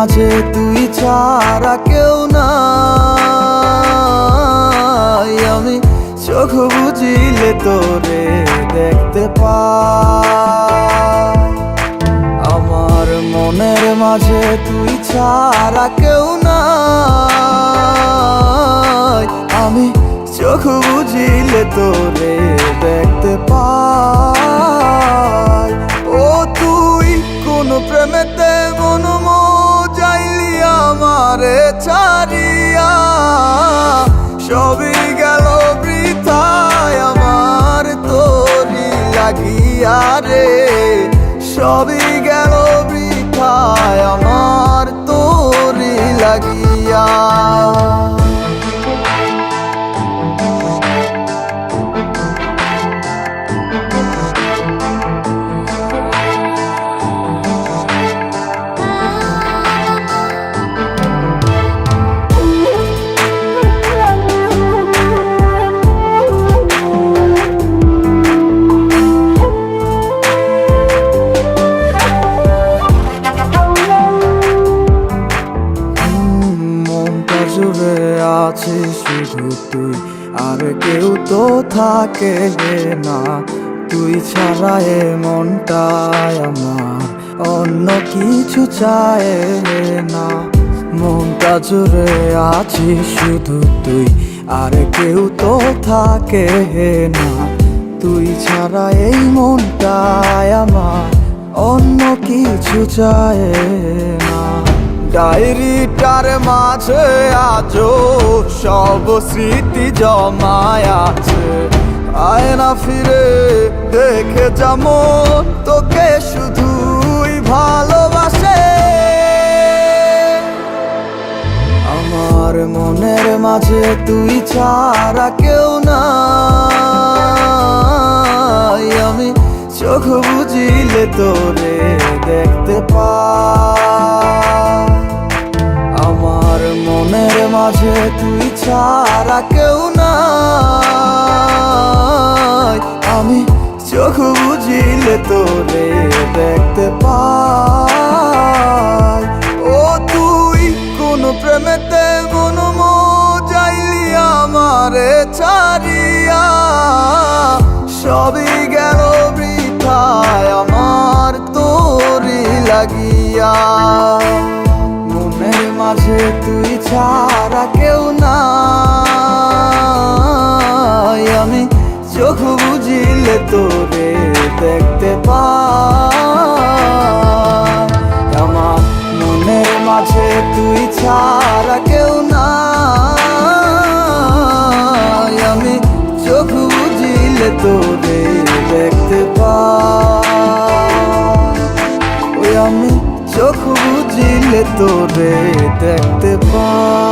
মাঝে তুই ছাড়া কেউ নাই। আমি চোখ বুঝিলে তোরে দেখতে পাই। আমার মনের মাঝে তুই ছাড়া কেউ নাই। আমি চোখ বুঝিলে তোরে দেখতে পাই। ও তুই কোন প্রেমেতে মন যাইলি আমারে ছাড়িয়া, সবই গেল বৃথায় আমার তোরি লাগিয়া রে। সবই গেল বৃথায় আমার তোরি লাগিয়া। জুড়ে আছিস শুধু তুই, আর কেউ তো থাকে না। তুই ছাড়া এ মনটায় আমার অন্য কিছু চায় না। মনটা জুড়ে আছিস শুধু তুই, আর কেউ তো থাকে না। তুই ছাড়া এই মনটায় আমার অন্য কিছু চায় না। ডায়েরিটার মাঝে আজও সব স্মৃতি জমায় আছে। আয় না ফিরে দেখে যেমন তোকে শুধুই ভালোবাসে। আমার মনের মাঝে তুই ছাড়া কেউ নাই। আমি চোখ বুঝিলে তোরে দেখতে পাই। আমার মনের মাঝে তুই ছাড়া কেউ নাই। আমি চোখ বুঝিলে তোরে দেখতে পাই। ও তুই কোন প্রেমেতে মন যাইলি আমারে ছাড়িয়া, সবই গেল বৃথায় আমার তোরি লাগিয়া। মনের মাঝে তুই ছাড়া কেউ নাই। আমি চোখ বুঝিলে তোরে দেখতে পাই। আমার মনের মাঝে তুই ছাড়া কেউ নাই। আমি চোখ বুঝিলে তোরে দেখতে পাই। ওই আমি চোখ বুঝিলে তোরে দেখতে পাই।